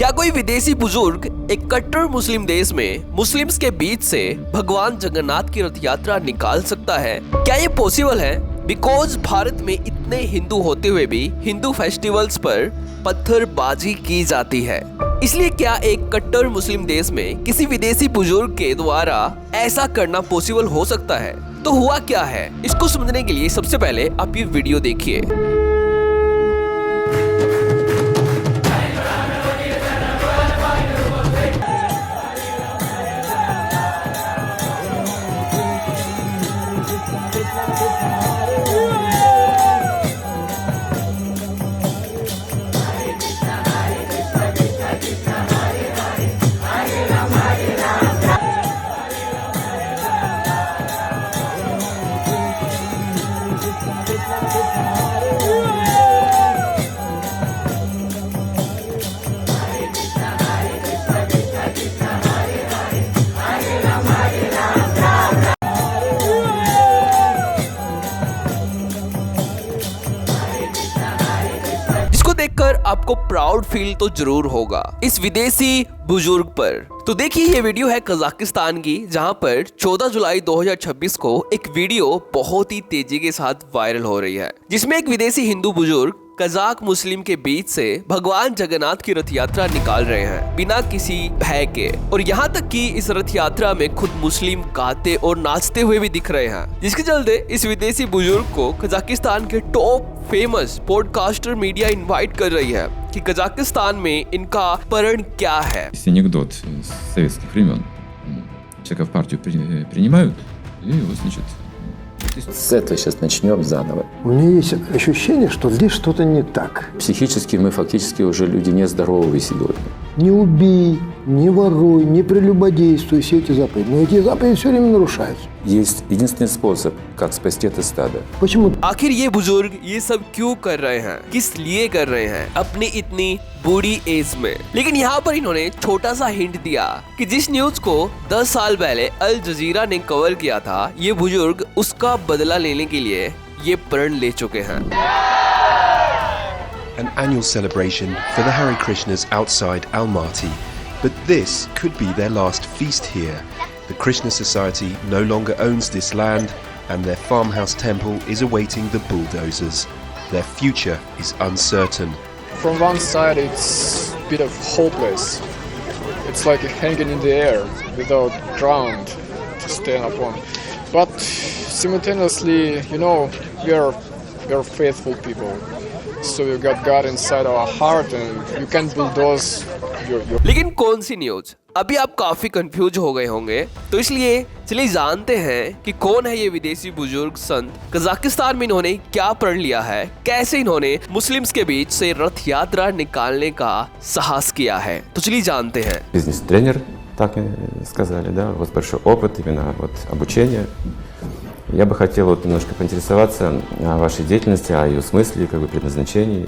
क्या कोई विदेशी बुजुर्ग एक कट्टर मुस्लिम देश में मुस्लिम्स के बीच से भगवान जगन्नाथ की रथ यात्रा निकाल सकता है? क्या ये पॉसिबल है? बिकॉज भारत में इतने हिंदू होते हुए भी हिंदू फेस्टिवल्स पर पत्थरबाजी की जाती है। इसलिए क्या एक कट्टर मुस्लिम देश में किसी विदेशी बुजुर्ग के द्वारा ऐसा करना पॉसिबल हो सकता है? तो हुआ क्या है, इसको समझने के लिए सबसे पहले आप ये वीडियो देखिए। देखकर आपको प्राउड फील तो जरूर होगा इस विदेशी बुजुर्ग पर। तो देखिए, ये वीडियो है कजाकिस्तान की, जहां पर 14 जुलाई 2026 को एक वीडियो बहुत ही तेजी के साथ वायरल हो रही है, जिसमें एक विदेशी हिंदू बुजुर्ग कजाक मुस्लिम के बीच से भगवान जगन्नाथ की रथ यात्रा निकाल रहे हैं बिना किसी भय के। और यहाँ तक कि इस रथ यात्रा में खुद मुस्लिम गाते और नाचते हुए भी दिख रहे हैं, जिसके चलते इस विदेशी बुजुर्ग को कजाकिस्तान के top famous podcaster media invite कर रही है कि कजाकिस्तान में इनका परण क्या है। Анекдот с советских времен. Человека в партию принимают, и его, значит, с этого сейчас начнем заново. У меня есть ощущение, что здесь что-то не так. Психически мы фактически уже люди нездоровые сегодня. Не убей, не воруй, не прелюбодействуй, все эти заповеди. Но эти заповеди все время нарушаются. Есть единственный способ, как спасти это стадо. Почему? आखिर ये बुजुर्ग ये सब क्यों कर रहे हैं, किस लिए कर रहे हैं अपनी इतनी बूढ़ी एज में? लेकिन यहाँ पर इन्होंने छोटा सा हिंट दिया कि जिस न्यूज को 10 साल पहले अल जजीरा ने कवर किया था, ये बुजुर्ग उसका बदला लेने के लिए ये प्रण ले चुके हैं। An annual celebration for the Hare Krishnas outside Almaty, but this could be their last feast here. The Krishna Society no longer owns this land, and their farmhouse temple is awaiting the bulldozers. Their future is uncertain. From one side, it's a bit of hopeless. It's like hanging in the air without ground to stand upon. But simultaneously, we are faithful people. So you got God inside our heart, and you can bulldoze your. लेकिन कौन सी news? अभी आप काफी confuse हो गए होंगे, तो इसलिए चलिए जानते हैं कि कौन है ये विदेशी बुजुर्ग संत, कजाकिस्तान में इन्होंने क्या प्रण लिया है, कैसे इन्होंने मुस्लिम्स के बीच से रथ यात्रा निकालने का साहस किया है। तो चलिए जानते हैं। Бизнес-тренер, так сказали, да, у вас большой опыт именно обучения. Я бы хотел немножко поинтересоваться о вашей деятельности, о ее смысле, предназначении.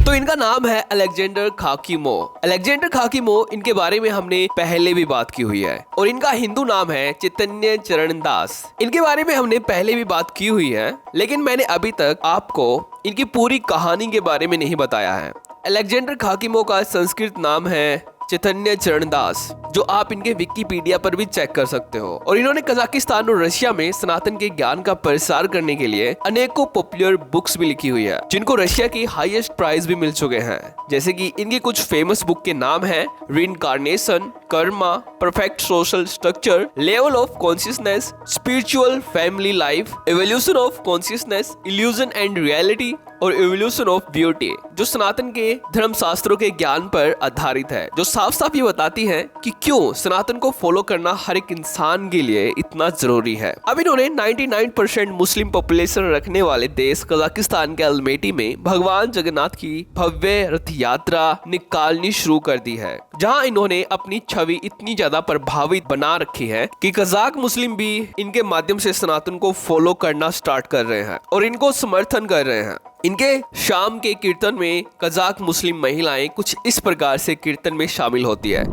तो इनका नाम है अलेक्जेंडर खाकीमो। अलेक्जेंडर खाकीमो, इनके बारे में हमने पहले भी बात की हुई है, और इनका हिंदू नाम है चैतन्य चरण दास। इनके बारे में हमने पहले भी बात की हुई है, लेकिन मैंने अभी तक आपको इनकी पूरी कहानी के बारे में नहीं बताया है। अलेक्जेंडर खाकीमो का संस्कृत नाम है चैतन्य चरण दास, जो आप इनके विकिपीडिया पर भी चेक कर सकते हो। और इन्होंने कजाकिस्तान और रशिया में सनातन के ज्ञान का प्रसार करने के लिए अनेकों पॉपुलर बुक्स भी लिखी हुई है, जिनको रशिया की हाईएस्ट प्राइज भी मिल चुके हैं। जैसे कि इनकी कुछ फेमस बुक के नाम है reincarnation, Karma, perfect social structure, level of consciousness, spiritual family life, evolution of consciousness, illusion and reality और एवोल्यूशन ऑफ ब्यूटी, जो सनातन के धर्म शास्त्रों के ज्ञान पर आधारित है, जो साफ साफ ये बताती है कि क्यों सनातन को फॉलो करना हर एक इंसान के लिए इतना जरूरी है। अब इन्होंने 99% मुस्लिम पॉपुलेशन रखने वाले देश कजाकिस्तान के अल्मेटी में भगवान जगन्नाथ की भव्य रथ यात्रा निकालनी शुरू कर दी है, जहां इन्होंने अपनी छवि इतनी ज्यादा प्रभावित बना रखी है कि कजाक मुस्लिम भी इनके माध्यम से सनातन को फॉलो करना स्टार्ट कर रहे हैं और इनको समर्थन कर रहे हैं। इनके शाम के कीर्तन में कजाक मुस्लिम महिलाएं कुछ इस प्रकार से कीर्तन में शामिल होती है।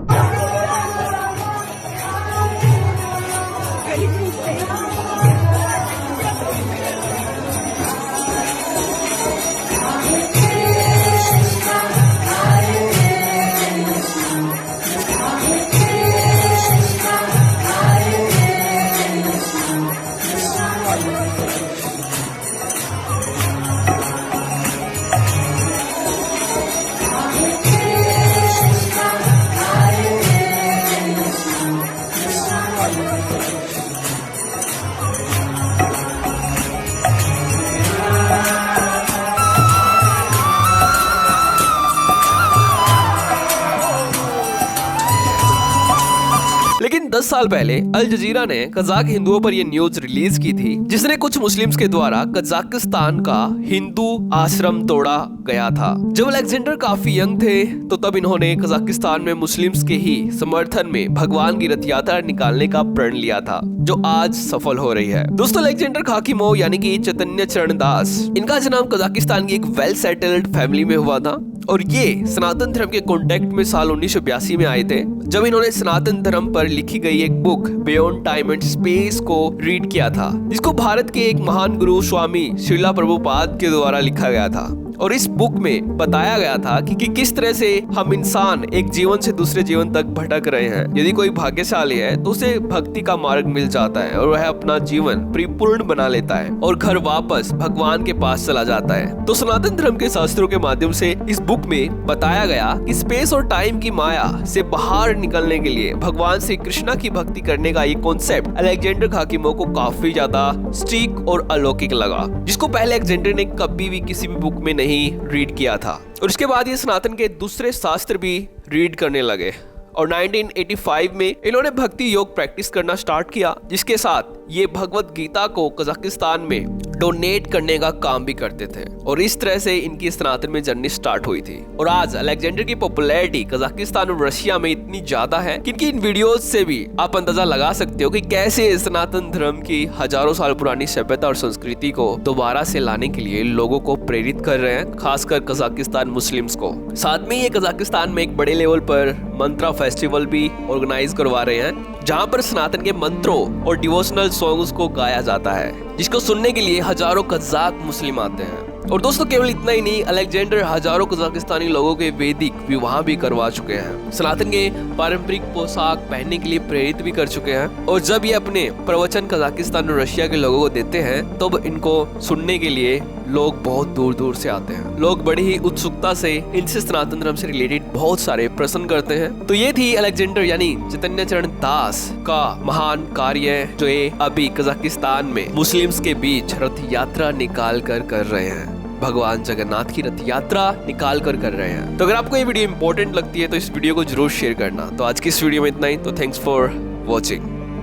10 साल पहले अल जजीरा ने कजाक हिंदुओं पर यह न्यूज रिलीज की थी, जिसने कुछ मुस्लिम्स के द्वारा कजाकिस्तान का हिंदू आश्रम तोड़ा गया था। जब अलेक्जेंडर काफी यंग थे तो तब इन्होंने कजाकिस्तान में मुस्लिम्स के ही समर्थन में भगवान की रथ यात्रा निकालने का प्रण लिया था, जो आज सफल हो रही है। दोस्तों, अलेक्जेंडर खाकीमोव यानी कि चैतन्य चरण दास, इनका जन्म कजाकिस्तान की एक वेल सेटल्ड फैमिली में हुआ था और ये सनातन धर्म के कॉन्टेक्ट में साल 1982 में आए थे, जब इन्होंने सनातन धर्म पर लिखी गई एक book beyond time and space को रीड किया था, जिसको भारत के एक महान गुरु स्वामी श्रीला प्रभुपाद के द्वारा लिखा गया था। और इस बुक में बताया गया था कि किस तरह से हम इंसान एक जीवन से दूसरे जीवन तक भटक रहे हैं। यदि कोई भाग्यशाली है तो उसे भक्ति का मार्ग मिल जाता है और वह अपना जीवन परिपूर्ण बना लेता है और घर वापस भगवान के पास चला जाता है। तो सनातन धर्म के शास्त्रों के माध्यम से इस बुक में बताया गया कि स्पेस और टाइम की माया से बाहर निकलने के लिए भगवान श्री कृष्णा की भक्ति करने का ये कॉन्सेप्ट अलेक्जेंडर खाकीमोव को काफी ज्यादा स्ट्रीक और अलौकिक लगा, जिसको पहले अलेक्जेंडर ने कभी भी किसी भी बुक में नहीं रीड किया था। और इसके बाद ये सनातन के दूसरे शास्त्र भी रीड करने लगे और 1985 में इन्होंने भक्ति योग प्रैक्टिस करना स्टार्ट किया, जिसके साथ ये भगवत गीता को कजाकिस्तान में डोनेट करने का काम भी करते थे और इस तरह से इनकी सनातन में जर्नी स्टार्ट हुई थी। और आज अलेक्जेंडर की पॉपुलैरिटी कजाकिस्तान और रशिया में इतनी ज्यादा है कि इनकी इन वीडियोस से भी आप अंदाजा लगा सकते हो कि कैसे सनातन धर्म की हजारों साल पुरानी सभ्यता और संस्कृति को दोबारा से लाने के लिए लोगों को प्रेरित कर रहे हैं, खासकर कजाकिस्तान मुस्लिम्स को। साथ में ये कजाकिस्तान में एक बड़े लेवल पर मंत्रा फेस्टिवल भी ऑर्गेनाइज करवा रहे हैं, जहां पर सनातन के मंत्रों और डिवोशनल सॉन्ग्स को गाया जाता है, जिसको सुनने के लिए हजारों कजाक मुस्लिम आते हैं। और दोस्तों, केवल इतना ही नहीं, अलेक्जेंडर हजारों कजाकिस्तानी लोगों के वैदिक विवाह भी करवा चुके हैं, सनातन के पारंपरिक पोशाक पहनने के लिए प्रेरित भी कर चुके हैं। और जब ये अपने प्रवचन कजाकिस्तान और रशिया के लोगों को देते हैं तब इनको सुनने के लिए लोग बहुत दूर दूर से आते हैं। लोग बड़ी ही उत्सुकता से इनसे सनातन धर्म से रिलेटेड बहुत सारे प्रश्न करते हैं। तो ये थी अलेक्जेंडर यानी चैतन्य चरण दास का महान कार्य, जो ये अभी कजाकिस्तान में मुस्लिम्स के बीच रथ यात्रा निकाल कर रहे हैं। भगवान जगन्नाथ की रथ यात्रा निकाल कर रहे हैं। तो अगर आपको ये वीडियो इंपॉर्टेंट लगती है तो इस वीडियो को जरूर शेयर करना। तो आज की इस वीडियो में इतना ही। तो थैंक्स फॉर वॉचिंग।